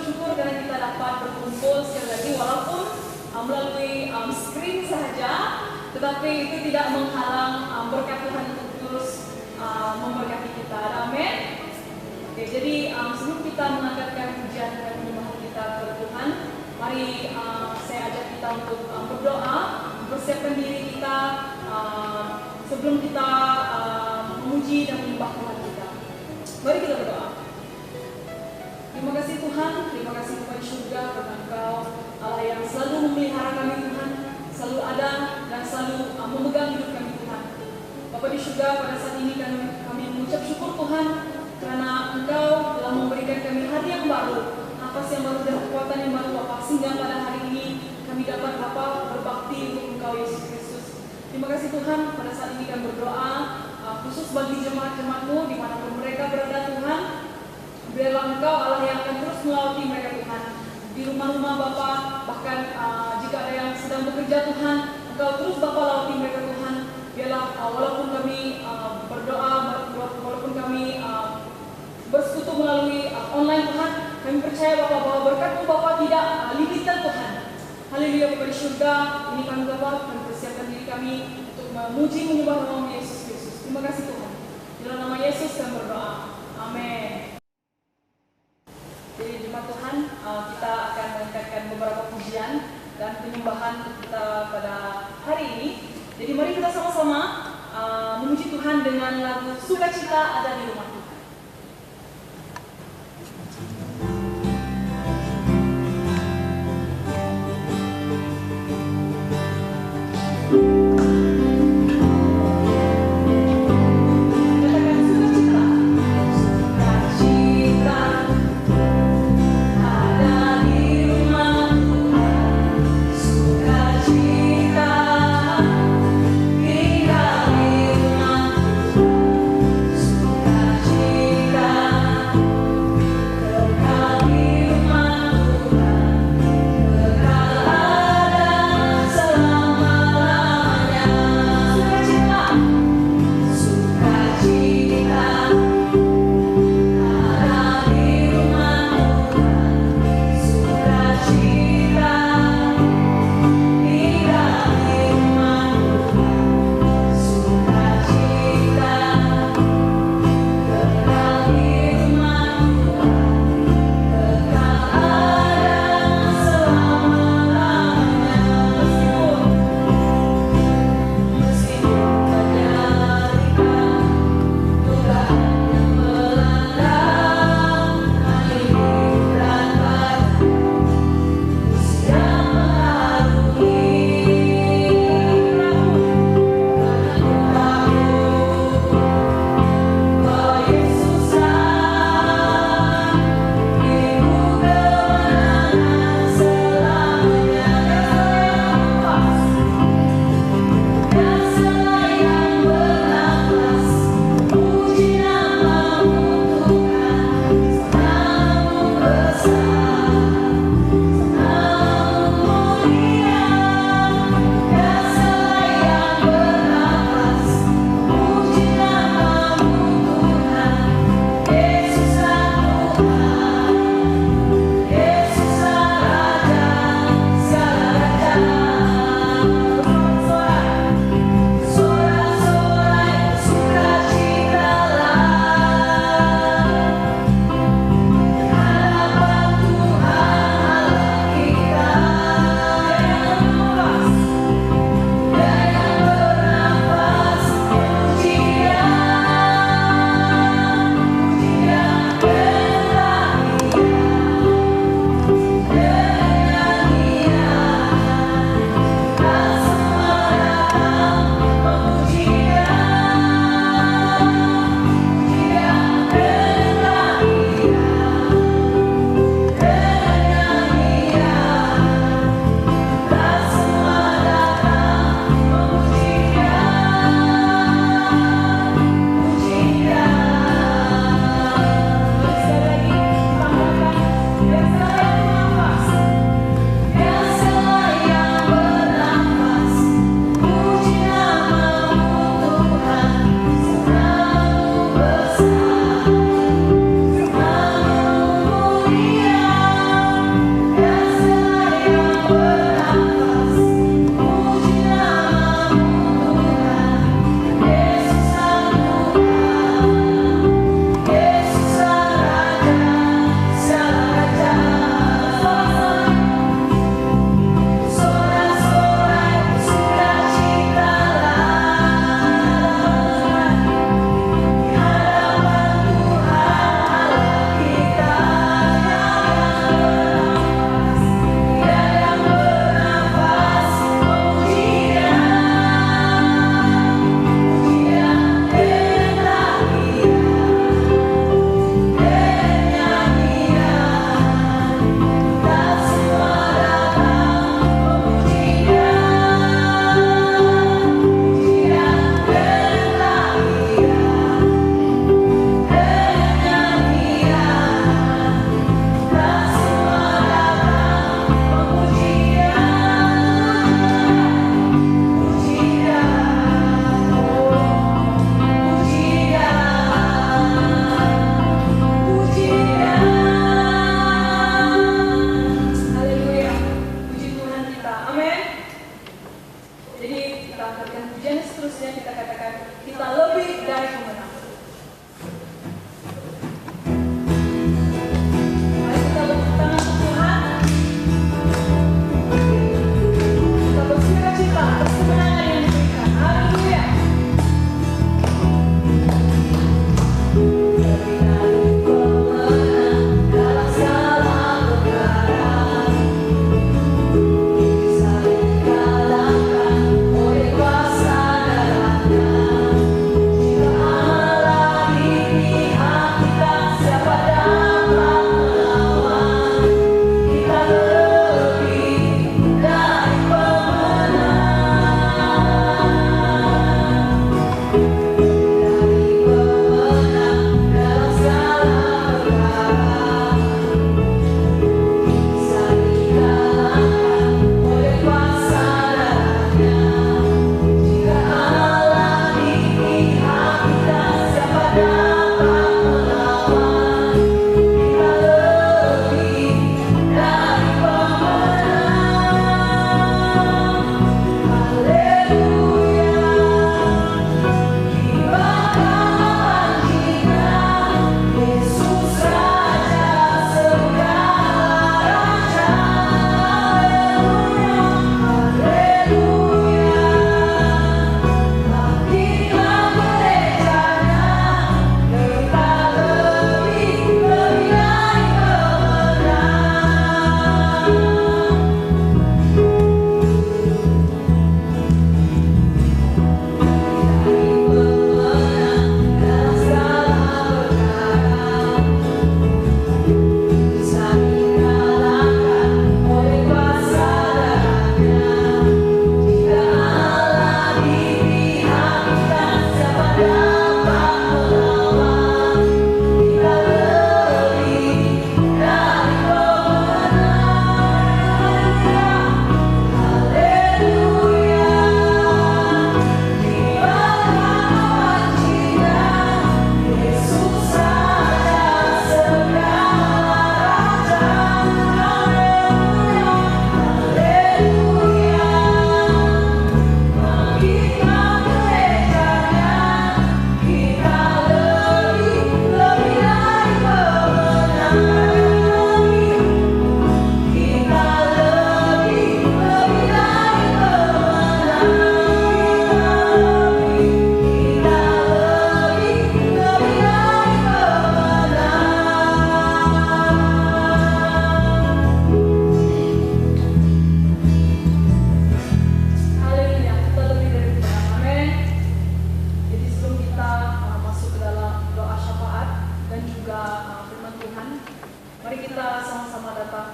bersyukur karena kita dapat berkumpul sekali lagi walaupun melalui screen saja, tetapi itu tidak menghalang berkat Tuhan untuk terus memberkati kita. Amin. Oke, jadi sebelum kita mengangkatkan pujian dan penyembahan kita ke Tuhan, mari saya ajak kita untuk berdoa, mempersiapkan diri kita sebelum kita memuji dan menyembah Tuhan kita. Mari kita berdoa. Terima kasih Tuhan, terima kasih Tuhan surga karena Engkau Allah yang selalu memelihara kami Tuhan, selalu ada dan selalu memegang hidup kami Tuhan. Bapa di surga, pada saat ini kami mengucap syukur Tuhan karena Engkau telah memberikan kami hari yang baru, nafas yang baru dan kekuatan yang baru Bapa, sehingga pada hari ini kami dapat Bapa berbakti untuk Engkau Yesus Kristus. Terima kasih Tuhan, pada saat ini kami berdoa khusus bagi jemaat-jemaat-Mu dimanapun mereka berada Tuhan. Biarlah Engkau Allah yang akan terus melawati mereka Tuhan di rumah-rumah Bapa, bahkan jika ada yang sedang bekerja Tuhan, Engkau terus Bapa lawati mereka Tuhan. Biarlah walaupun kami berdoa, walaupun kami bersekutu melalui online Tuhan, kami percaya Bapa bahwa berkat-Mu Bapa tidak limited Tuhan. Haleluya Bapa di surga, ini kami Bapa mempersiapkan diri kami untuk memuji menyembah nama Yesus Kristus. Terima kasih Tuhan. Dalam nama Yesus kami berdoa. Amin. Jadi jemaat Tuhan, kita akan mengangkatkan beberapa pujian dan penyembahan kita pada hari ini. Jadi mari kita sama-sama memuji Tuhan dengan lagu Sukacita Ada di Rumah Tuhan. Sukacita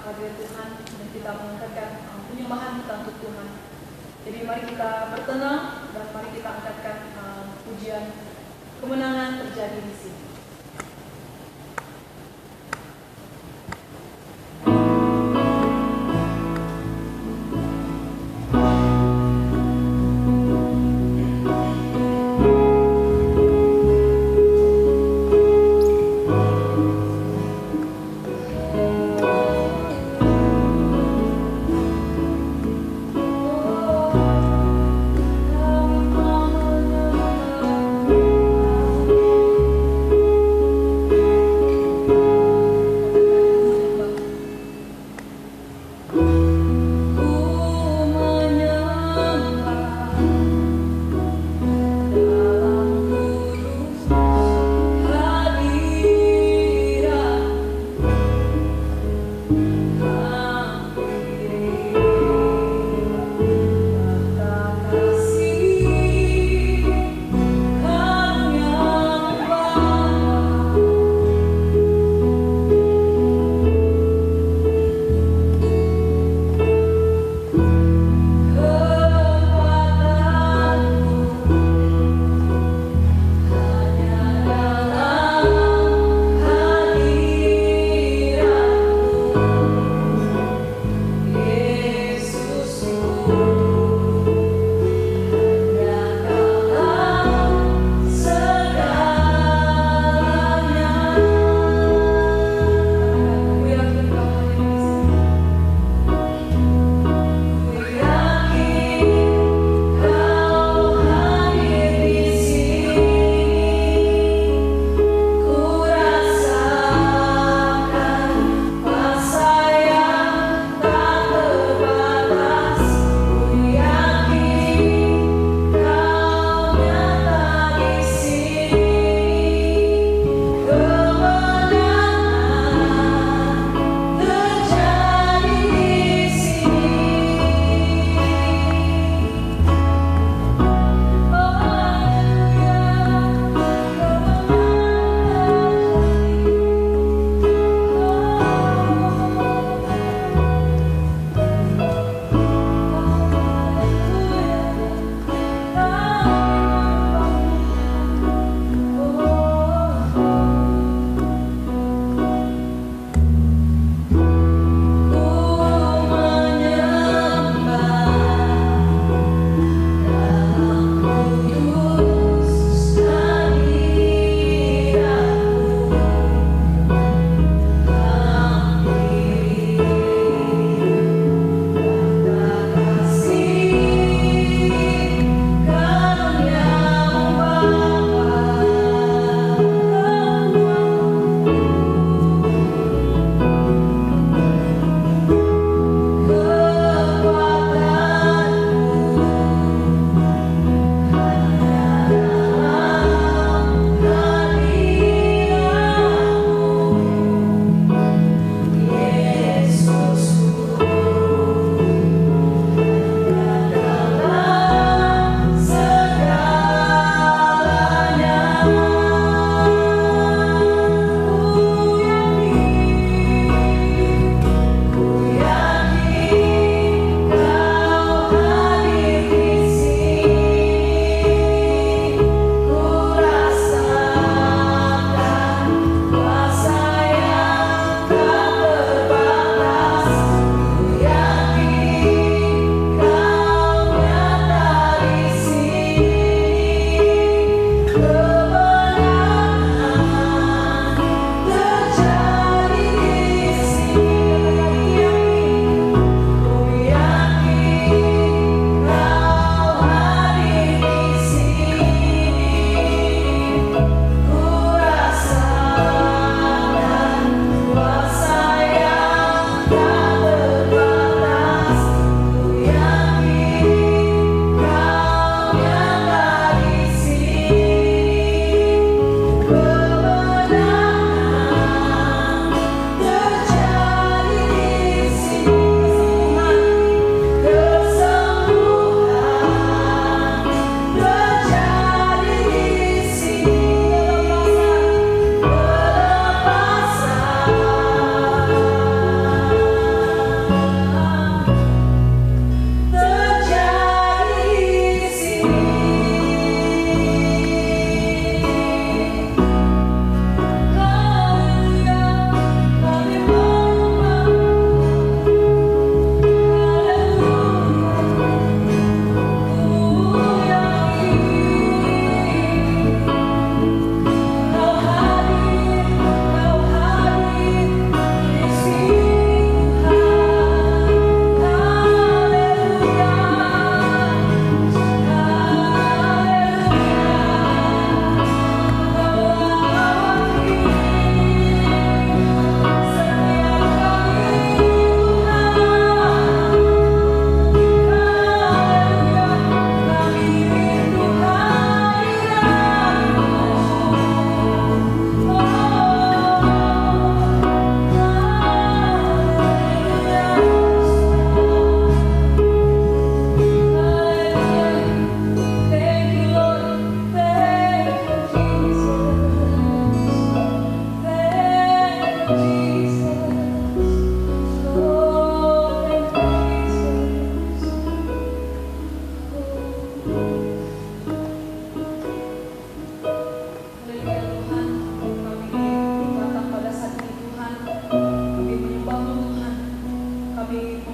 hadirat Tuhan dan kita mengangkatkan penyembahan kita untuk Tuhan. Jadi mari kita bertenang dan mari kita angkatkan pujian kemenangan terjadi di sini.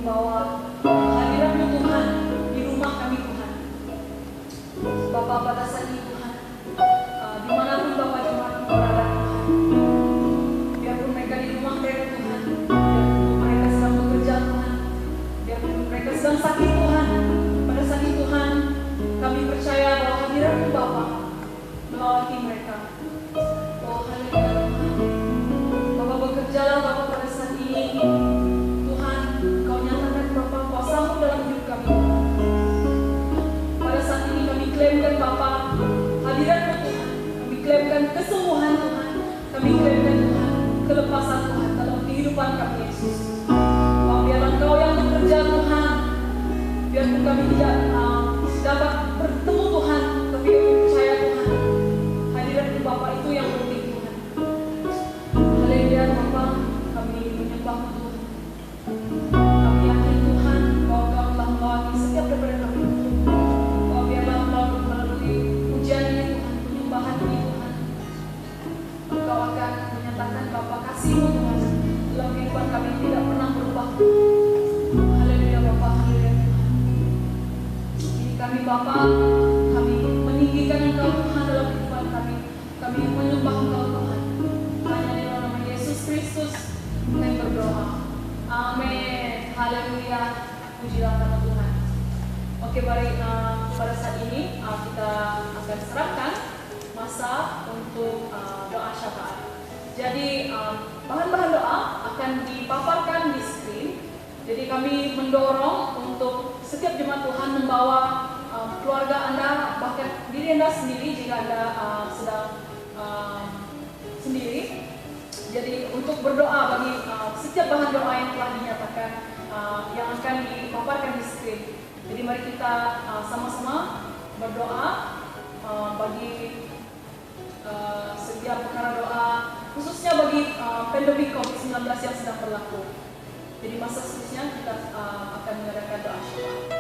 membawa hadirat-Mu Tuhan di rumah kami Tuhan. Bapa, pada saat ini Tuhan, dimanapun Bapa jemaat berada Tuhan, biarpun mereka di rumah mereka Tuhan, biarpun mereka sedang bekerja Tuhan, biarpun mereka sedang sakit Tuhan, pada saat ini Tuhan, kami percaya bahwa hadirat-Mu Bapa melawati mereka. Oh haleluya Tuhan, Bapa bekerjalah Bapa pada saat ini Tuhan, Kau nyatakan Bapa kuasa-Mu dalam hidup kami. Pada saat ini kami klaimkan Bapa hadirat-Mu Tuhan, kami klaimkan kesembuhan Tuhan, kami klaimkan Tuhan kelepasan Tuhan dalam kehidupan kami Yesus. Bahwa biarlah Engkau yang bekerja Tuhan, biarpun kami tidak dapat bertemu Tuhan, tapi kami percaya Tuhan hadirat-Mu Bapa itu yang penting Tuhan. Haleluya Bapa, kami menyembah-Mu Tuhan. Kami yakin Tuhan bahwa Engkau telah melawati setiap daripada kami. Bahwa biarlah melalui pujian ini Tuhan, penyembahan ini Tuhan, Engkau akan menyatakan Bapa kasih-Mu Tuhan dalam kehidupan kami yang tidak pernah berubah. Haleluya Bapa, haleluya Tuhan. Ini kami Bapa, kami meninggikan Engkau Tuhan dalam kehidupan kami. Kami menyembah Engkau Tuhan. Hanya di dalam nama Yesus Kristus kami berdoa. Amin. Haleluya. Pujilah nama Tuhan. Oke, mari pada saat ini kita akan serahkan masa untuk doa syafaat. Jadi bahan-bahan doa akan dipaparkan di screen. Jadi kami mendorong untuk setiap jemaat Tuhan membawa keluarga Anda, bahkan diri Anda sendiri jika Anda sedang sendiri. Jadi untuk berdoa bagi setiap bahan doa yang telah dinyatakan yang akan dipaparkan di screen. Jadi mari kita sama-sama berdoa bagi setiap perkara doa, khususnya bagi pandemi COVID-19 yang sedang berlaku. Jadi masa seterusnya kita akan mengadakan doa syafaat.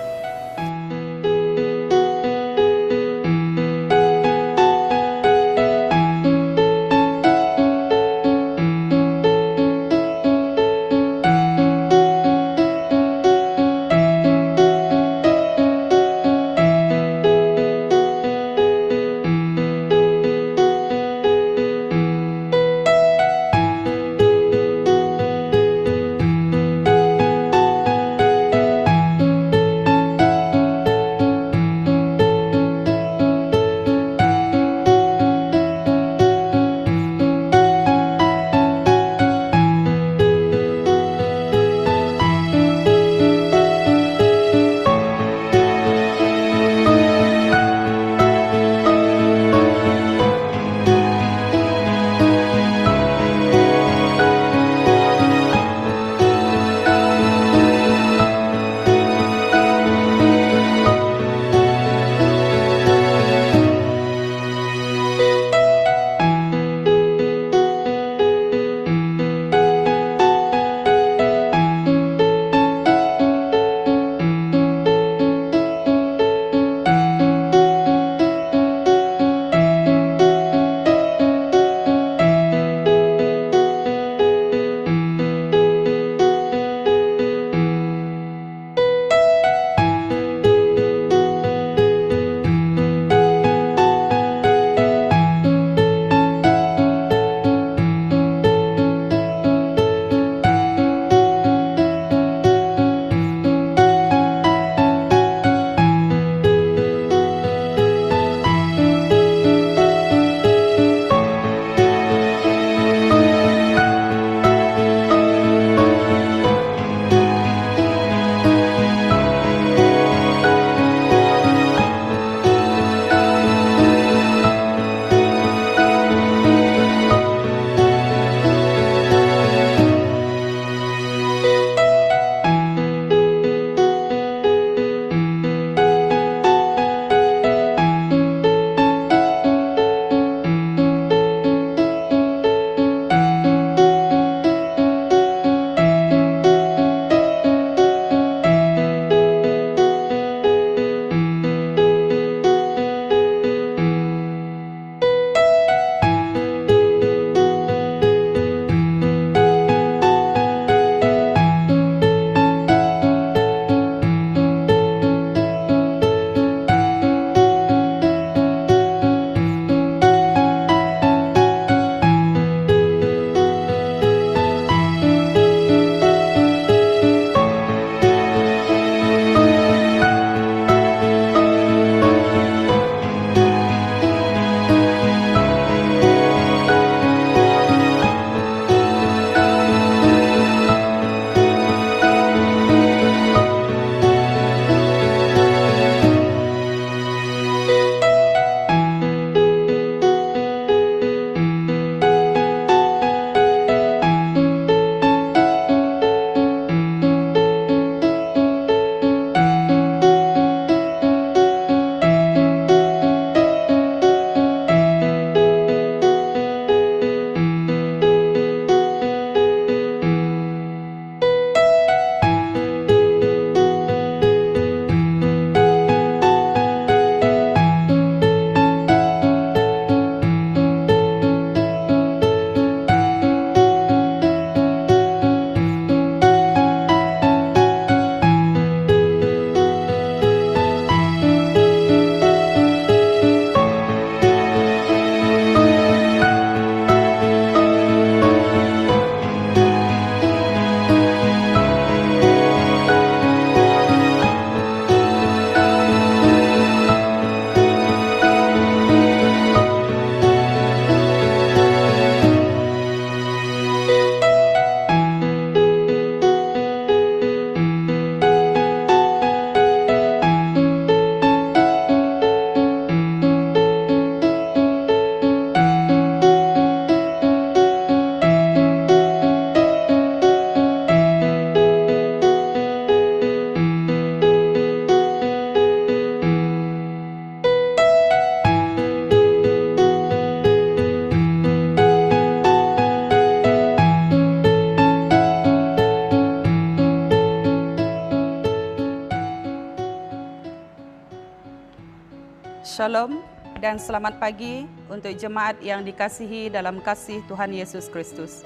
Shalom dan selamat pagi untuk jemaat yang dikasihi dalam kasih Tuhan Yesus Kristus.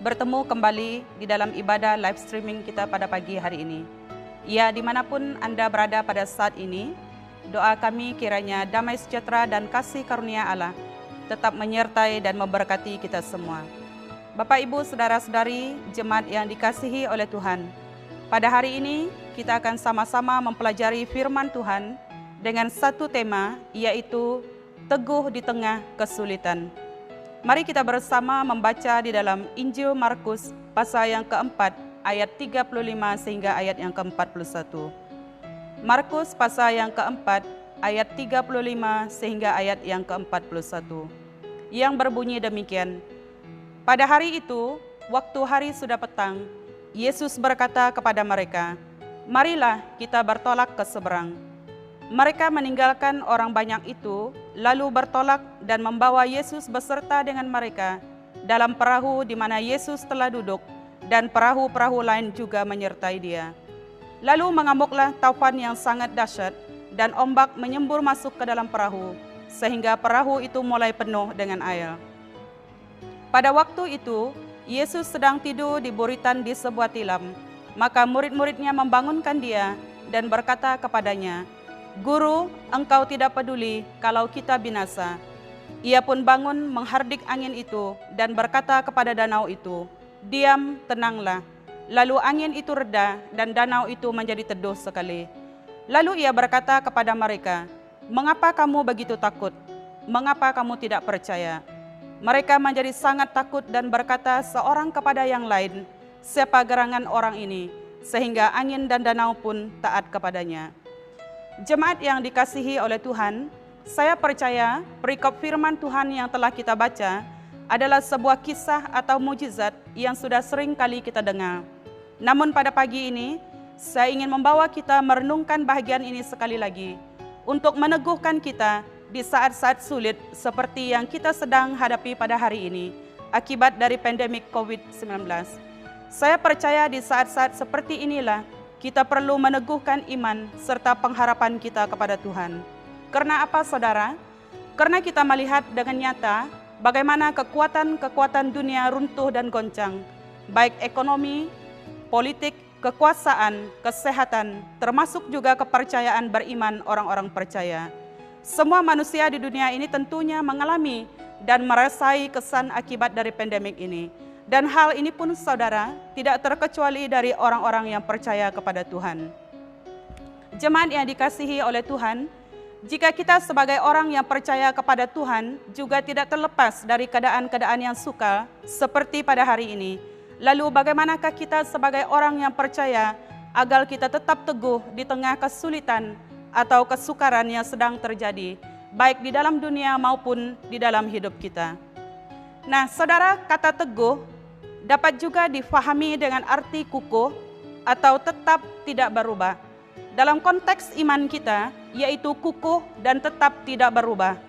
Bertemu kembali di dalam ibadah live streaming kita pada pagi hari ini. Ya, dimanapun Anda berada pada saat ini, doa kami kiranya damai sejahtera dan kasih karunia Allah tetap menyertai dan memberkati kita semua. Bapak, Ibu, Saudara-saudari, jemaat yang dikasihi oleh Tuhan, pada hari ini kita akan sama-sama mempelajari firman Tuhan dengan satu tema, yaitu teguh di tengah kesulitan. Mari kita bersama membaca di dalam Injil Markus pasal yang keempat, ayat 35 sehingga ayat yang ke-41. Markus pasal yang keempat, ayat 35 sehingga ayat yang ke-41, yang berbunyi demikian. Pada hari itu, waktu hari sudah petang, Yesus berkata kepada mereka, "Marilah kita bertolak ke seberang." Mereka meninggalkan orang banyak itu, lalu bertolak dan membawa Yesus beserta dengan mereka dalam perahu di mana Yesus telah duduk, dan perahu-perahu lain juga menyertai dia. Lalu mengamuklah taufan yang sangat dahsyat, dan ombak menyembur masuk ke dalam perahu, sehingga perahu itu mulai penuh dengan air. Pada waktu itu, Yesus sedang tidur di buritan di sebuah tilam. Maka murid-muridnya membangunkan dia dan berkata kepadanya, "Guru, engkau tidak peduli kalau kita binasa." Ia pun bangun menghardik angin itu dan berkata kepada danau itu, "Diam, tenanglah." Lalu angin itu reda dan danau itu menjadi teduh sekali. Lalu ia berkata kepada mereka, "Mengapa kamu begitu takut? Mengapa kamu tidak percaya?" Mereka menjadi sangat takut dan berkata seorang kepada yang lain, "Siapa gerangan orang ini, sehingga angin dan danau pun taat kepadanya?" Jemaat yang dikasihi oleh Tuhan, saya percaya perikop firman Tuhan yang telah kita baca adalah sebuah kisah atau mujizat yang sudah sering kali kita dengar. Namun pada pagi ini, saya ingin membawa kita merenungkan bahagian ini sekali lagi untuk meneguhkan kita di saat-saat sulit seperti yang kita sedang hadapi pada hari ini akibat dari pandemik COVID-19. Saya percaya di saat-saat seperti inilah kita perlu meneguhkan iman serta pengharapan kita kepada Tuhan. Karena apa, saudara? Karena kita melihat dengan nyata bagaimana kekuatan-kekuatan dunia runtuh dan goncang, baik ekonomi, politik, kekuasaan, kesehatan, termasuk juga kepercayaan beriman orang-orang percaya. Semua manusia di dunia ini tentunya mengalami dan merasakan kesan akibat dari pandemik ini. Dan hal ini pun, saudara, tidak terkecuali dari orang-orang yang percaya kepada Tuhan. Jemaat yang dikasihi oleh Tuhan, jika kita sebagai orang yang percaya kepada Tuhan juga tidak terlepas dari keadaan-keadaan yang sukar seperti pada hari ini. Lalu bagaimanakah kita sebagai orang yang percaya agar kita tetap teguh di tengah kesulitan atau kesukaran yang sedang terjadi, baik di dalam dunia maupun di dalam hidup kita? Nah, saudara, kata teguh dapat juga difahami dengan arti kukuh atau tetap tidak berubah. Dalam konteks iman kita, yaitu kukuh dan tetap tidak berubah.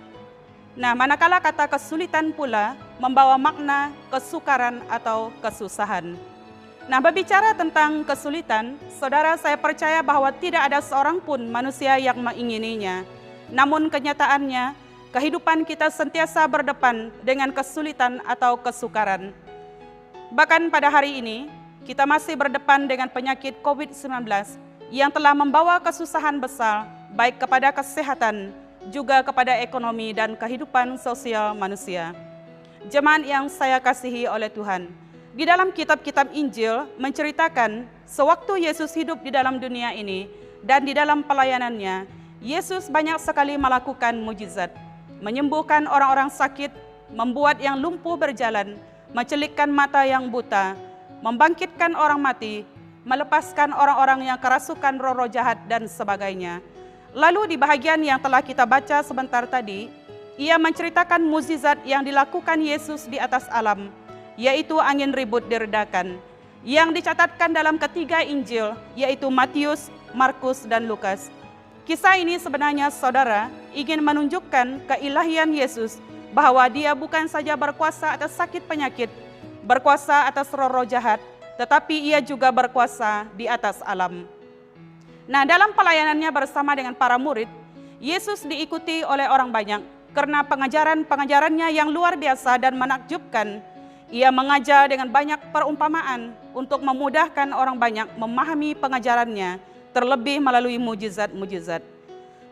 Nah, manakala kata kesulitan pula membawa makna kesukaran atau kesusahan. Nah, berbicara tentang kesulitan, saudara, saya percaya bahwa tidak ada seorang pun manusia yang mengingininya. Namun kenyataannya, kehidupan kita sentiasa berdepan dengan kesulitan atau kesukaran. Bahkan pada hari ini, kita masih berdepan dengan penyakit COVID-19 yang telah membawa kesusahan besar baik kepada kesehatan, juga kepada ekonomi dan kehidupan sosial manusia. Jemaat yang saya kasihi oleh Tuhan, di dalam kitab-kitab Injil menceritakan sewaktu Yesus hidup di dalam dunia ini dan di dalam pelayanannya, Yesus banyak sekali melakukan mujizat, menyembuhkan orang-orang sakit, membuat yang lumpuh berjalan, mencelikkan mata yang buta, membangkitkan orang mati, melepaskan orang-orang yang kerasukan roh-roh jahat dan sebagainya. Lalu di bahagian yang telah kita baca sebentar tadi, ia menceritakan mukjizat yang dilakukan Yesus di atas alam, yaitu angin ribut diredakan, yang dicatatkan dalam ketiga Injil, yaitu Matius, Markus, dan Lukas. Kisah ini sebenarnya, saudara, ingin menunjukkan keilahian Yesus, bahwa dia bukan saja berkuasa atas sakit penyakit, berkuasa atas roh-roh jahat, tetapi ia juga berkuasa di atas alam. Nah, dalam pelayanannya bersama dengan para murid, Yesus diikuti oleh orang banyak karena pengajaran-pengajarannya yang luar biasa dan menakjubkan. Ia mengajar dengan banyak perumpamaan untuk memudahkan orang banyak memahami pengajarannya, terlebih melalui mujizat-mujizat.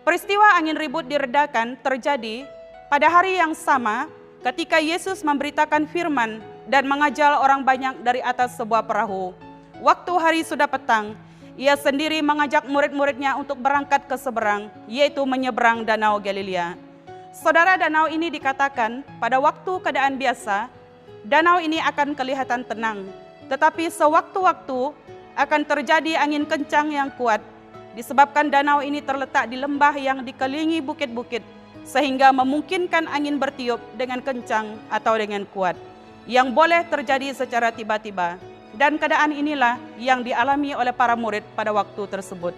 Peristiwa angin ribut diredakan terjadi pada hari yang sama ketika Yesus memberitakan firman dan mengajar orang banyak dari atas sebuah perahu. Waktu hari sudah petang, ia sendiri mengajak murid-muridnya untuk berangkat ke seberang, yaitu menyeberang Danau Galilea. Saudara, danau ini dikatakan pada waktu keadaan biasa, danau ini akan kelihatan tenang. Tetapi sewaktu-waktu akan terjadi angin kencang yang kuat, disebabkan danau ini terletak di lembah yang dikelilingi bukit-bukit, sehingga memungkinkan angin bertiup dengan kencang atau dengan kuat, yang boleh terjadi secara tiba-tiba. Dan keadaan inilah yang dialami oleh para murid pada waktu tersebut.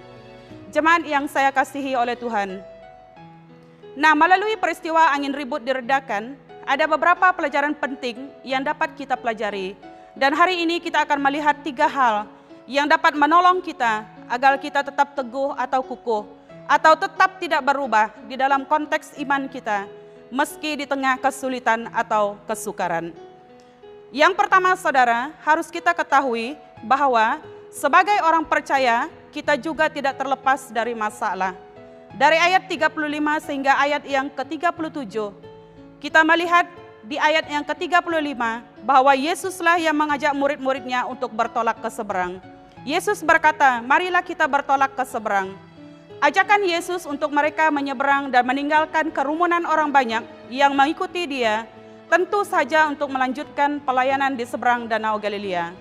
Jemaat yang saya kasihi oleh Tuhan. Nah, melalui peristiwa angin ribut diredakan, ada beberapa pelajaran penting yang dapat kita pelajari. Dan hari ini kita akan melihat 3 hal yang dapat menolong kita agar kita tetap teguh atau kukuh, atau tetap tidak berubah di dalam konteks iman kita, meski di tengah kesulitan atau kesukaran. Yang pertama, saudara, harus kita ketahui bahwa sebagai orang percaya, kita juga tidak terlepas dari masalah. Dari ayat 35 sehingga ayat yang ke-37, kita melihat di ayat yang ke-35 bahwa Yesuslah yang mengajak murid-muridnya untuk bertolak ke seberang. Yesus berkata, marilah kita bertolak ke seberang. Ajakan Yesus untuk mereka menyeberang dan meninggalkan kerumunan orang banyak yang mengikuti dia, tentu saja untuk melanjutkan pelayanan di seberang Danau Galilea.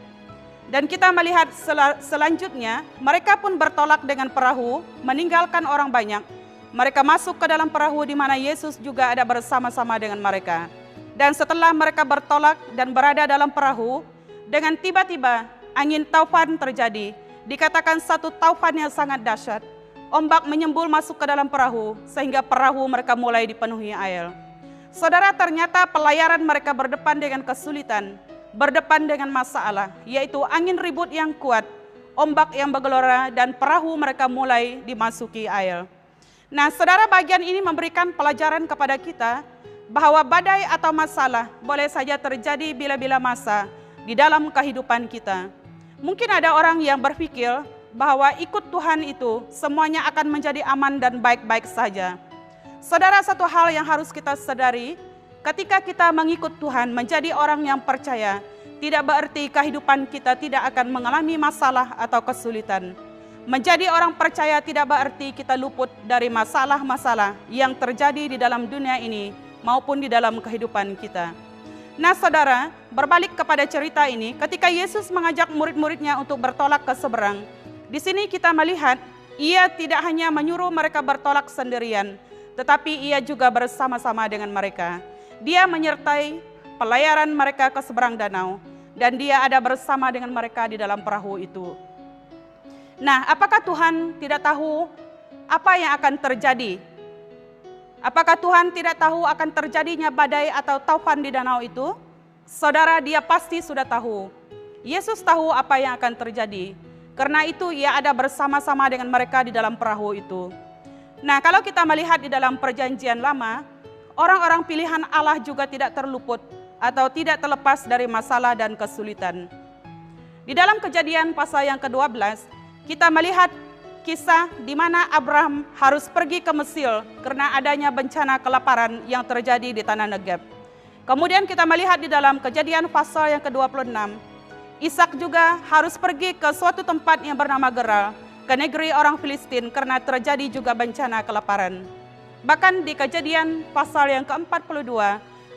Dan kita melihat selanjutnya, mereka pun bertolak dengan perahu, meninggalkan orang banyak. Mereka masuk ke dalam perahu di mana Yesus juga ada bersama-sama dengan mereka. Dan setelah mereka bertolak dan berada dalam perahu, dengan tiba-tiba angin taufan terjadi. Dikatakan satu taufan yang sangat dahsyat. Ombak menyembul masuk ke dalam perahu, sehingga perahu mereka mulai dipenuhi air. Saudara, ternyata pelayaran mereka berdepan dengan kesulitan, berdepan dengan masalah, yaitu angin ribut yang kuat, ombak yang bergelora, dan perahu mereka mulai dimasuki air. Nah, saudara, bagian ini memberikan pelajaran kepada kita bahwa badai atau masalah boleh saja terjadi bila-bila masa di dalam kehidupan kita. Mungkin ada orang yang berpikir bahwa ikut Tuhan itu semuanya akan menjadi aman dan baik-baik saja. Saudara, satu hal yang harus kita sadari, ketika kita mengikut Tuhan menjadi orang yang percaya, tidak berarti kehidupan kita tidak akan mengalami masalah atau kesulitan. Menjadi orang percaya tidak berarti kita luput dari masalah-masalah yang terjadi di dalam dunia ini maupun di dalam kehidupan kita. Nah, saudara, berbalik kepada cerita ini, ketika Yesus mengajak murid-muridnya untuk bertolak ke seberang, di sini kita melihat ia tidak hanya menyuruh mereka bertolak sendirian, tetapi ia juga bersama-sama dengan mereka. Dia menyertai pelayaran mereka ke seberang danau, dan dia ada bersama dengan mereka di dalam perahu itu. Nah, apakah Tuhan tidak tahu apa yang akan terjadi? Apakah Tuhan tidak tahu akan terjadinya badai atau taufan di danau itu? Saudara, dia pasti sudah tahu. Yesus tahu apa yang akan terjadi. Karena itu ia ada bersama-sama dengan mereka di dalam perahu itu. Nah, kalau kita melihat di dalam perjanjian lama, orang-orang pilihan Allah juga tidak terluput atau tidak terlepas dari masalah dan kesulitan. Di dalam Kejadian pasal yang ke-12, kita melihat kisah di mana Abraham harus pergi ke Mesir karena adanya bencana kelaparan yang terjadi di tanah Negeb. Kemudian kita melihat di dalam Kejadian pasal yang ke-26, Ishak juga harus pergi ke suatu tempat yang bernama Gerar, ke negeri orang Filistin karena terjadi juga bencana kelaparan. Bahkan di Kejadian pasal yang ke-42,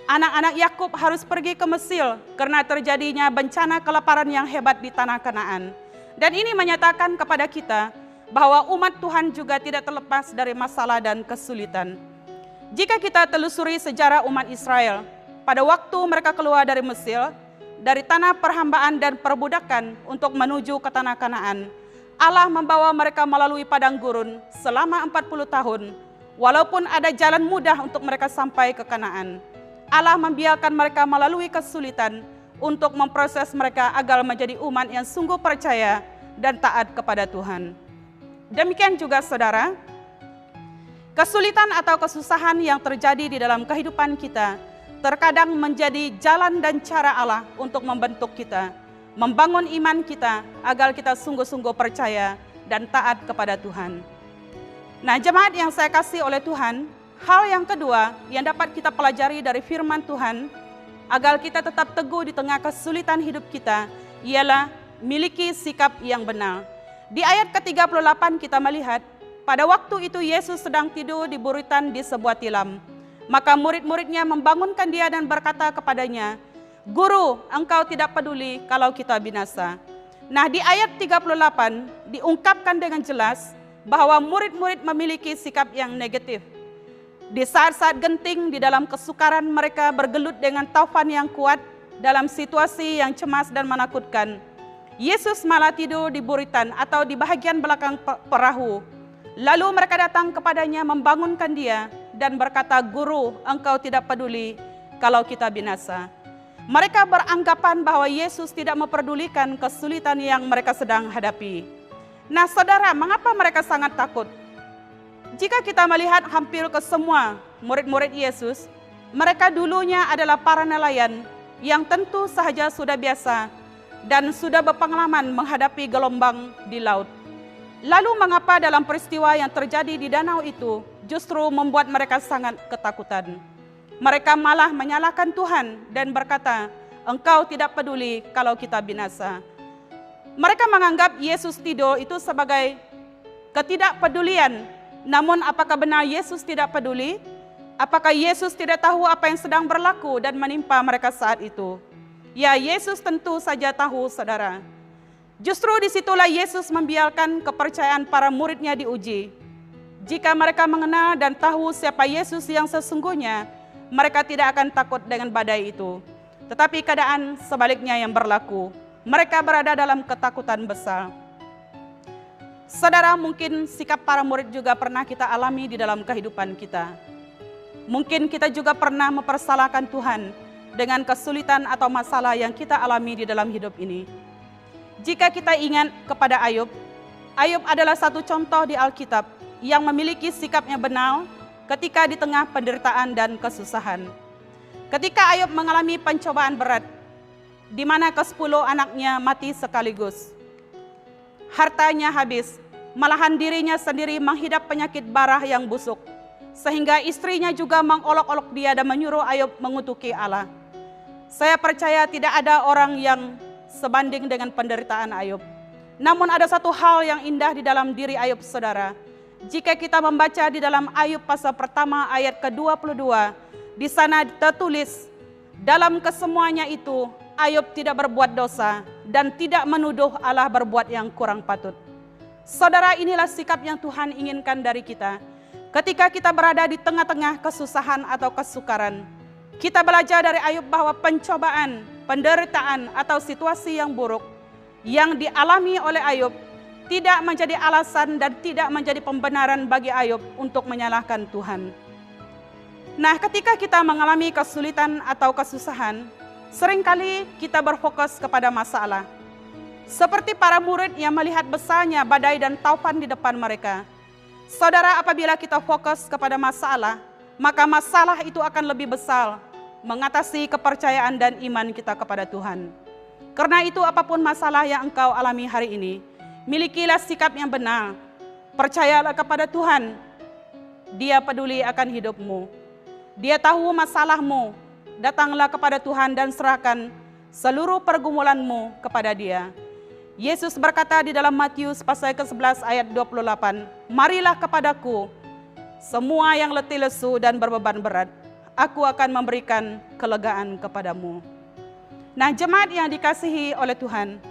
anak-anak Yakub harus pergi ke Mesir karena terjadinya bencana kelaparan yang hebat di tanah Kanaan. Dan ini menyatakan kepada kita bahwa umat Tuhan juga tidak terlepas dari masalah dan kesulitan. Jika kita telusuri sejarah umat Israel, pada waktu mereka keluar dari Mesir, dari tanah perhambaan dan perbudakan untuk menuju ke tanah Kanaan, Allah membawa mereka melalui padang gurun selama 40 tahun. Walaupun ada jalan mudah untuk mereka sampai ke Kanaan, Allah membiarkan mereka melalui kesulitan untuk memproses mereka agar menjadi umat yang sungguh percaya dan taat kepada Tuhan. Demikian juga saudara, Kesulitan atau kesusahan yang terjadi di dalam kehidupan kita terkadang menjadi jalan dan cara Allah untuk membentuk kita, membangun iman kita agar kita sungguh-sungguh percaya dan taat kepada Tuhan. Nah, jemaat yang saya kasih oleh Tuhan, hal yang kedua yang dapat kita pelajari dari firman Tuhan agar kita tetap teguh di tengah kesulitan hidup kita ialah miliki sikap yang benar. Di ayat ke-38 kita melihat, pada waktu itu Yesus sedang tidur di buritan di sebuah tilam. Maka murid-muridnya membangunkan dia dan berkata kepadanya, "Guru, engkau tidak peduli kalau kita binasa." Nah, di ayat 38 diungkapkan dengan jelas bahwa murid-murid memiliki sikap yang negatif. Di saat-saat genting, di dalam kesukaran mereka bergelut dengan taufan yang kuat dalam situasi yang cemas dan menakutkan. Yesus malah tidur di buritan atau di bahagian belakang perahu. Lalu mereka datang kepadanya membangunkan dia dan berkata, "Guru, engkau tidak peduli kalau kita binasa." Mereka beranggapan bahwa Yesus tidak memperdulikan kesulitan yang mereka sedang hadapi. Nah, saudara, mengapa mereka sangat takut? Jika kita melihat hampir ke semua murid-murid Yesus, mereka dulunya adalah para nelayan yang tentu sahaja sudah biasa dan sudah berpengalaman menghadapi gelombang di laut. Lalu mengapa dalam peristiwa yang terjadi di danau itu justru membuat mereka sangat ketakutan? Mereka malah menyalahkan Tuhan dan berkata, "Engkau tidak peduli kalau kita binasa." Mereka menganggap Yesus tidur itu sebagai ketidakpedulian. Namun apakah benar Yesus tidak peduli? Apakah Yesus tidak tahu apa yang sedang berlaku dan menimpa mereka saat itu? Ya, Yesus tentu saja tahu, saudara. Justru disitulah Yesus membiarkan kepercayaan para muridnya diuji. Jika mereka mengenal dan tahu siapa Yesus yang sesungguhnya, mereka tidak akan takut dengan badai itu. Tetapi keadaan sebaliknya yang berlaku. Mereka berada dalam ketakutan besar. Saudara, mungkin sikap para murid juga pernah kita alami di dalam kehidupan kita. Mungkin kita juga pernah mempersalahkan Tuhan dengan kesulitan atau masalah yang kita alami di dalam hidup ini. Jika kita ingat kepada Ayub, Ayub adalah satu contoh di Alkitab yang memiliki sikap yang benar ketika di tengah penderitaan dan kesusahan. Ketika Ayub mengalami pencobaan berat, di mana ke-10 anaknya mati sekaligus. Hartanya habis, malahan dirinya sendiri menghidap penyakit barah yang busuk, sehingga istrinya juga mengolok-olok dia dan menyuruh Ayub mengutuki Allah. Saya percaya tidak ada orang yang sebanding dengan penderitaan Ayub. Namun ada satu hal yang indah di dalam diri Ayub, saudara. Jika kita membaca di dalam Ayub pasal pertama ayat ke-22, di sana tertulis, dalam kesemuanya itu Ayub tidak berbuat dosa dan tidak menuduh Allah berbuat yang kurang patut. Saudara, inilah sikap yang Tuhan inginkan dari kita. Ketika kita berada di tengah-tengah kesusahan atau kesukaran, kita belajar dari Ayub bahwa pencobaan, penderitaan atau situasi yang buruk yang dialami oleh Ayub tidak menjadi alasan dan tidak menjadi pembenaran bagi Ayub untuk menyalahkan Tuhan. Nah, ketika kita mengalami kesulitan atau kesusahan, seringkali kita berfokus kepada masalah. Seperti para murid yang melihat besarnya badai dan taufan di depan mereka. Saudara, apabila kita fokus kepada masalah, maka masalah itu akan lebih besar mengatasi kepercayaan dan iman kita kepada Tuhan. Karena itu, apapun masalah yang engkau alami hari ini, milikilah sikap yang benar. Percayalah kepada Tuhan. Dia peduli akan hidupmu. Dia tahu masalahmu. Datanglah kepada Tuhan dan serahkan seluruh pergumulanmu kepada Dia. Yesus berkata di dalam Matius pasal ke-11 ayat 28, "Marilah kepadaku, semua yang letih lesu dan berbeban berat, aku akan memberikan kelegaan kepadamu." Nah, jemaat yang dikasihi oleh Tuhan,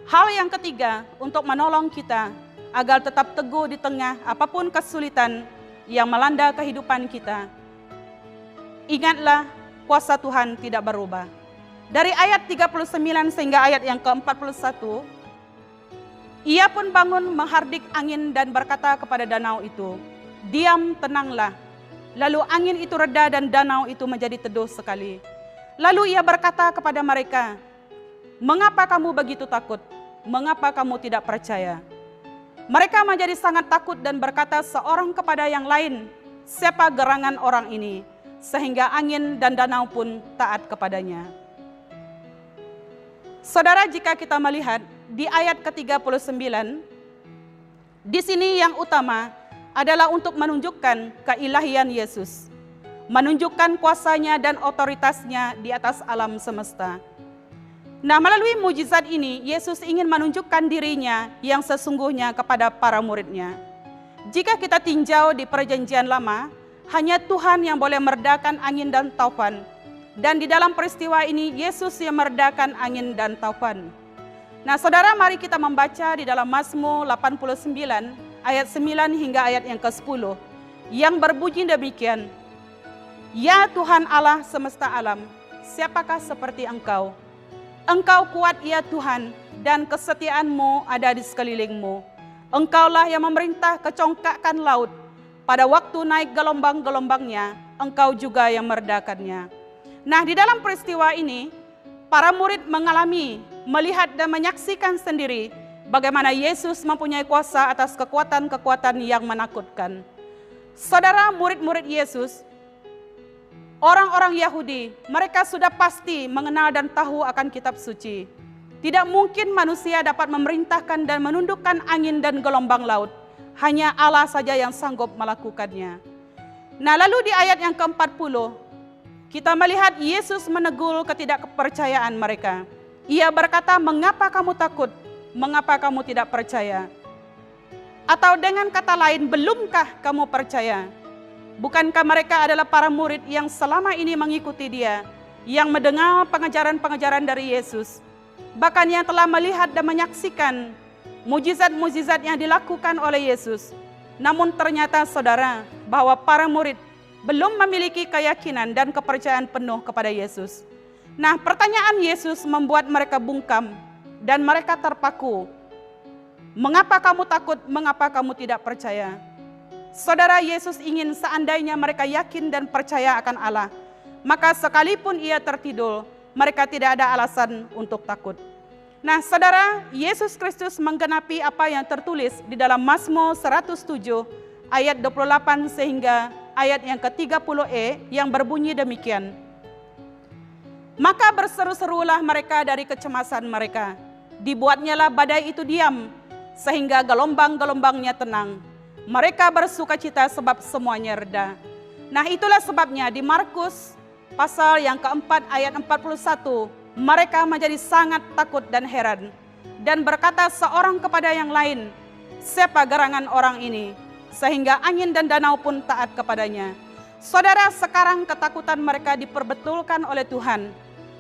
hal yang ketiga untuk menolong kita agar tetap teguh di tengah apapun kesulitan yang melanda kehidupan kita, ingatlah kuasa Tuhan tidak berubah. Dari ayat 39 sehingga ayat yang ke-41, ia pun bangun menghardik angin dan berkata kepada danau itu, "Diam, tenanglah." Lalu angin itu reda dan danau itu menjadi teduh sekali. Lalu ia berkata kepada mereka, "Mengapa kamu begitu takut? Mengapa kamu tidak percaya?" Mereka menjadi sangat takut dan berkata seorang kepada yang lain, siapa gerangan orang ini, sehingga angin dan danau pun taat kepadanya. Saudara, jika kita melihat di ayat ke-39, di sini yang utama adalah untuk menunjukkan keilahian Yesus, menunjukkan kuasanya dan otoritasnya di atas alam semesta. Nah, melalui mujizat ini, Yesus ingin menunjukkan dirinya yang sesungguhnya kepada para muridnya. Jika kita tinjau di Perjanjian Lama, hanya Tuhan yang boleh meredakan angin dan taufan. Dan di dalam peristiwa ini, Yesus yang meredakan angin dan taufan. Nah, saudara, mari kita membaca di dalam Mazmur 89, ayat 9 hingga ayat yang ke-10, yang berbunyi demikian, Ya Tuhan Allah semesta alam, siapakah seperti Engkau? Engkau kuat ya Tuhan, dan kesetiaan-Mu ada di sekelilingmu. Engkaulah yang memerintah kecongkakan laut. Pada waktu naik gelombang-gelombangnya, Engkau juga yang meredakannya. Nah, di dalam peristiwa ini, para murid mengalami, melihat dan menyaksikan sendiri bagaimana Yesus mempunyai kuasa atas kekuatan-kekuatan yang menakutkan. Saudara, murid-murid Yesus, orang-orang Yahudi, mereka sudah pasti mengenal dan tahu akan kitab suci. Tidak mungkin manusia dapat memerintahkan dan menundukkan angin dan gelombang laut. Hanya Allah saja yang sanggup melakukannya. Nah, lalu di ayat yang ke-40, kita melihat Yesus menegur ketidakpercayaan mereka. Ia berkata, mengapa kamu takut? Mengapa kamu tidak percaya? Atau dengan kata lain, belumkah kamu percaya? Bukankah mereka adalah para murid yang selama ini mengikuti Dia, yang mendengar pengajaran-pengajaran dari Yesus, bahkan yang telah melihat dan menyaksikan mujizat-mujizat yang dilakukan oleh Yesus. Namun ternyata saudara, bahwa para murid belum memiliki keyakinan dan kepercayaan penuh kepada Yesus. Nah, pertanyaan Yesus membuat mereka bungkam dan mereka terpaku. Mengapa kamu takut? Mengapa kamu tidak percaya? Saudara, Yesus ingin seandainya mereka yakin dan percaya akan Allah, maka sekalipun ia tertidur, mereka tidak ada alasan untuk takut. Nah, saudara, Yesus Kristus menggenapi apa yang tertulis di dalam Mazmur 107 ayat 28 sehingga ayat yang ke-30e yang berbunyi demikian. Maka berseru-serulah mereka dari kecemasan mereka, dibuatnyalah badai itu diam, sehingga gelombang-gelombangnya tenang. Mereka bersukacita sebab semuanya reda. Nah, itulah sebabnya di Markus pasal yang keempat ayat 41, mereka menjadi sangat takut dan heran, dan berkata seorang kepada yang lain, siapa gerangan orang ini, sehingga angin dan danau pun taat kepadanya. Saudara, sekarang ketakutan mereka diperbetulkan oleh Tuhan.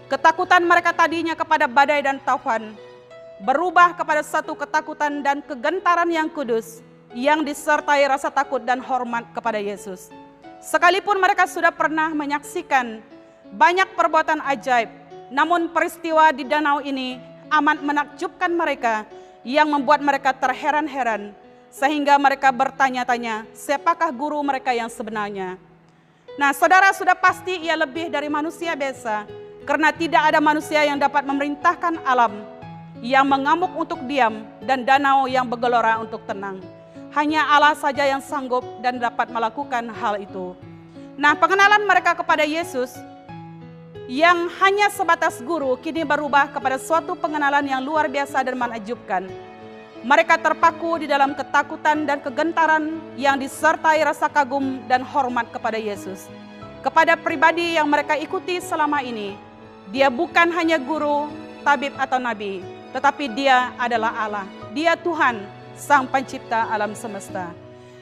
Ketakutan mereka tadinya kepada badai dan taufan, berubah kepada satu ketakutan dan kegentaran yang kudus, yang disertai rasa takut dan hormat kepada Yesus. Sekalipun mereka sudah pernah menyaksikan banyak perbuatan ajaib, namun peristiwa di danau ini amat menakjubkan mereka, yang membuat mereka terheran-heran, sehingga mereka bertanya-tanya, siapakah guru mereka yang sebenarnya? Nah, saudara, sudah pasti ia lebih dari manusia biasa, karena tidak ada manusia yang dapat memerintahkan alam yang mengamuk untuk diam dan danau yang bergelora untuk tenang. Hanya Allah saja yang sanggup dan dapat melakukan hal itu. Nah, pengenalan mereka kepada Yesus yang hanya sebatas guru kini berubah kepada suatu pengenalan yang luar biasa dan menakjubkan. Mereka terpaku di dalam ketakutan dan kegentaran yang disertai rasa kagum dan hormat kepada Yesus. Kepada pribadi yang mereka ikuti selama ini, Dia bukan hanya guru, tabib atau nabi, tetapi Dia adalah Allah. Dia Tuhan, Sang Pencipta alam semesta.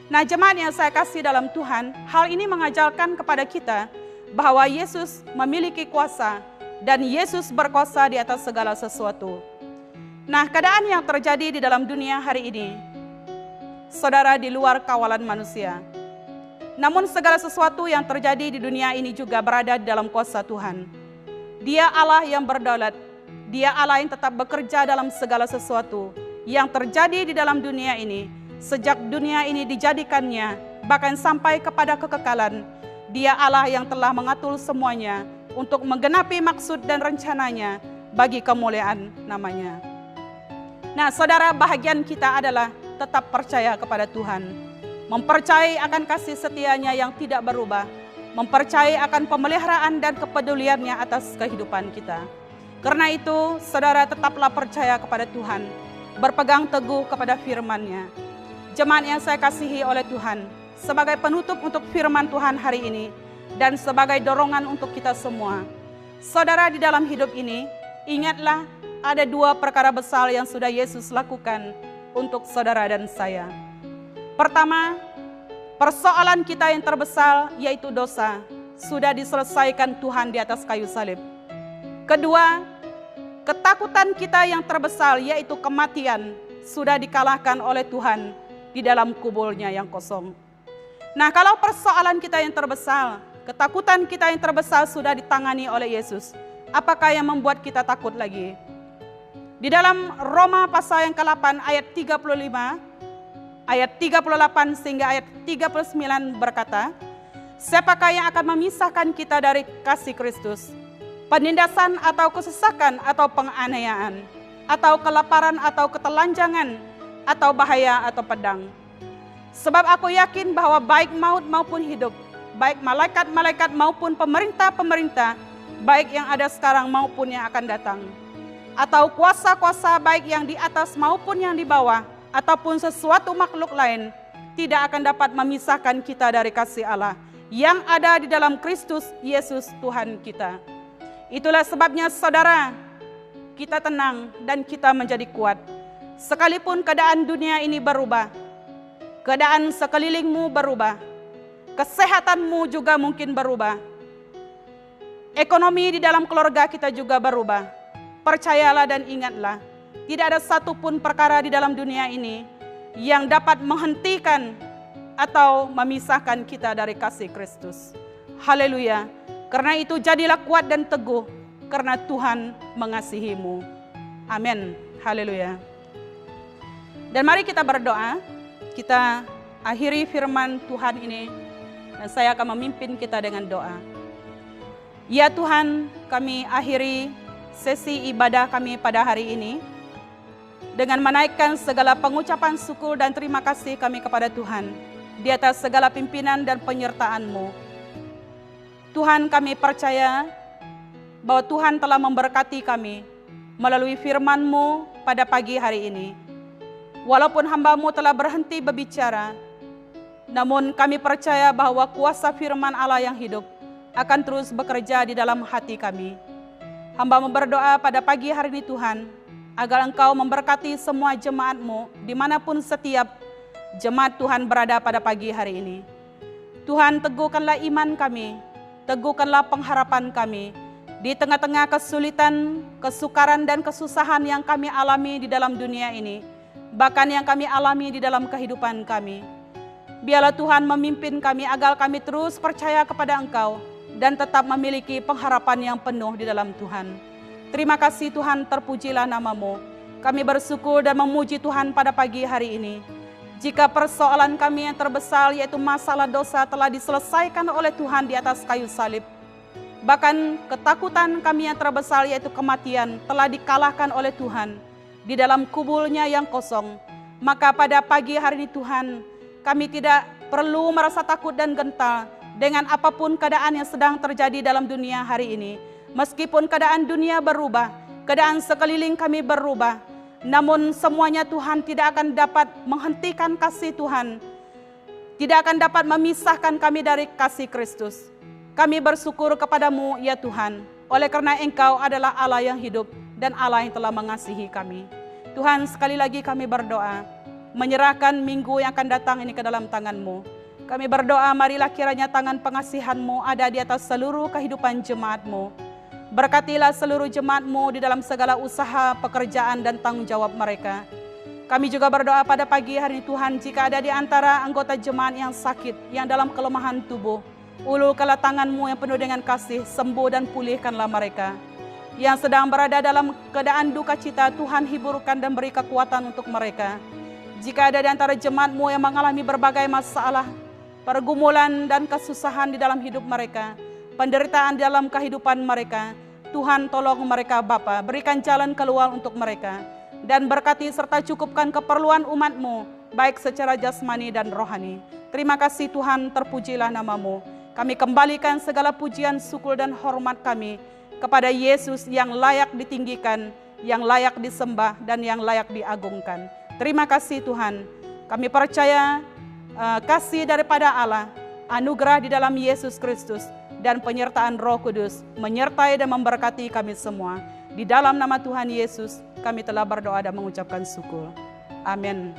Nah, jemaat yang saya kasih dalam Tuhan, hal ini mengajarkan kepada kita bahwa Yesus memiliki kuasa dan Yesus berkuasa di atas segala sesuatu. Nah, keadaan yang terjadi di dalam dunia hari ini, saudara, di luar kawalan manusia. Namun segala sesuatu yang terjadi di dunia ini juga berada di dalam kuasa Tuhan. Dia Allah yang berdaulat, Dia Allah yang tetap bekerja dalam segala sesuatu yang terjadi di dalam dunia ini. Sejak dunia ini dijadikannya, bahkan sampai kepada kekekalan, Dia Allah yang telah mengatur semuanya untuk menggenapi maksud dan rencananya bagi kemuliaan namanya. Nah, saudara, bahagian kita adalah tetap percaya kepada Tuhan. Mempercayai akan kasih setianya yang tidak berubah. Mempercayai akan pemeliharaan dan kepeduliannya atas kehidupan kita. Karena itu, saudara tetaplah percaya kepada Tuhan. Berpegang teguh kepada firman-Nya. Jemaat yang saya kasihi oleh Tuhan, sebagai penutup untuk firman Tuhan hari ini, dan sebagai dorongan untuk kita semua. Saudara, di dalam hidup ini, ingatlah ada 2 perkara besar yang sudah Yesus lakukan untuk saudara dan saya. Pertama, persoalan kita yang terbesar yaitu dosa sudah diselesaikan Tuhan di atas kayu salib. Kedua, ketakutan kita yang terbesar yaitu kematian sudah dikalahkan oleh Tuhan di dalam kuburnya yang kosong. Nah, kalau persoalan kita yang terbesar, ketakutan kita yang terbesar sudah ditangani oleh Yesus, apakah yang membuat kita takut lagi? Di dalam Roma pasal yang ke-8 ayat 35, ayat 38 sehingga ayat 39 berkata, siapakah yang akan memisahkan kita dari kasih Kristus? Penindasan atau kesesakan atau penganiayaan, atau kelaparan atau ketelanjangan, atau bahaya atau pedang. Sebab aku yakin bahwa baik maut maupun hidup, baik malaikat-malaikat maupun pemerintah-pemerintah, baik yang ada sekarang maupun yang akan datang, atau kuasa-kuasa baik yang di atas maupun yang di bawah, ataupun sesuatu makhluk lain, tidak akan dapat memisahkan kita dari kasih Allah yang ada di dalam Kristus Yesus Tuhan kita. Itulah sebabnya saudara, kita tenang dan kita menjadi kuat. Sekalipun keadaan dunia ini berubah, keadaan sekelilingmu berubah, kesehatanmu juga mungkin berubah, ekonomi di dalam keluarga kita juga berubah. Percayalah dan ingatlah, tidak ada satupun perkara di dalam dunia ini yang dapat menghentikan atau memisahkan kita dari kasih Kristus. Haleluya. Karena itu jadilah kuat dan teguh, karena Tuhan mengasihimu. Amin. Haleluya. Dan mari kita berdoa. Kita akhiri firman Tuhan ini, dan saya akan memimpin kita dengan doa. Ya Tuhan, kami akhiri sesi ibadah kami pada hari ini dengan menaikkan segala pengucapan syukur dan terima kasih kami kepada Tuhan di atas segala pimpinan dan penyertaan-Mu. Tuhan, kami percaya bahwa Tuhan telah memberkati kami melalui firman-Mu pada pagi hari ini. Walaupun hamba-Mu telah berhenti berbicara, namun kami percaya bahwa kuasa firman Allah yang hidup akan terus bekerja di dalam hati kami. Hamba-Mu berdoa pada pagi hari ini Tuhan, agar Engkau memberkati semua jemaat-Mu dimanapun setiap jemaat Tuhan berada pada pagi hari ini. Tuhan, teguhkanlah iman kami, teguhkanlah pengharapan kami di tengah-tengah kesulitan, kesukaran dan kesusahan yang kami alami di dalam dunia ini, bahkan yang kami alami di dalam kehidupan kami. Biarlah Tuhan memimpin kami agar kami terus percaya kepada Engkau dan tetap memiliki pengharapan yang penuh di dalam Tuhan. Terima kasih Tuhan, terpujilah nama-Mu. Kami bersyukur dan memuji Tuhan pada pagi hari ini. Jika persoalan kami yang terbesar yaitu masalah dosa telah diselesaikan oleh Tuhan di atas kayu salib, bahkan ketakutan kami yang terbesar yaitu kematian telah dikalahkan oleh Tuhan di dalam kuburnya yang kosong, maka pada pagi hari ini Tuhan, kami tidak perlu merasa takut dan gentar dengan apapun keadaan yang sedang terjadi dalam dunia hari ini. Meskipun keadaan dunia berubah, keadaan sekeliling kami berubah, namun semuanya Tuhan tidak akan dapat menghentikan kasih Tuhan, tidak akan dapat memisahkan kami dari kasih Kristus. Kami bersyukur kepadamu ya Tuhan, oleh karena Engkau adalah Allah yang hidup dan Allah yang telah mengasihi kami. Tuhan, sekali lagi kami berdoa, menyerahkan minggu yang akan datang ini ke dalam tangan-Mu. Kami berdoa, marilah kiranya tangan pengasihan-Mu ada di atas seluruh kehidupan jemaat-Mu. Berkatilah seluruh jemaat-Mu di dalam segala usaha, pekerjaan, dan tanggung jawab mereka. Kami juga berdoa pada pagi hari ini Tuhan, jika ada di antara anggota jemaat yang sakit, yang dalam kelemahan tubuh, ulurkanlah tangan-Mu yang penuh dengan kasih, sembuh dan pulihkanlah mereka. Yang sedang berada dalam keadaan duka cita, Tuhan hiburkan dan beri kekuatan untuk mereka. Jika ada di antara jemaat-Mu yang mengalami berbagai masalah, pergumulan dan kesusahan di dalam hidup mereka, penderitaan dalam kehidupan mereka, Tuhan tolong mereka Bapa, berikan jalan keluar untuk mereka, dan berkati serta cukupkan keperluan umat-Mu baik secara jasmani dan rohani. Terima kasih Tuhan, terpujilah nama-Mu. Kami kembalikan segala pujian, syukur dan hormat kami kepada Yesus yang layak ditinggikan, yang layak disembah dan yang layak diagungkan. Terima kasih Tuhan. Kami percaya kasih daripada Allah, anugerah di dalam Yesus Kristus, dan penyertaan Roh Kudus menyertai dan memberkati kami semua. Di dalam nama Tuhan Yesus, kami telah berdoa dan mengucapkan syukur. Amin.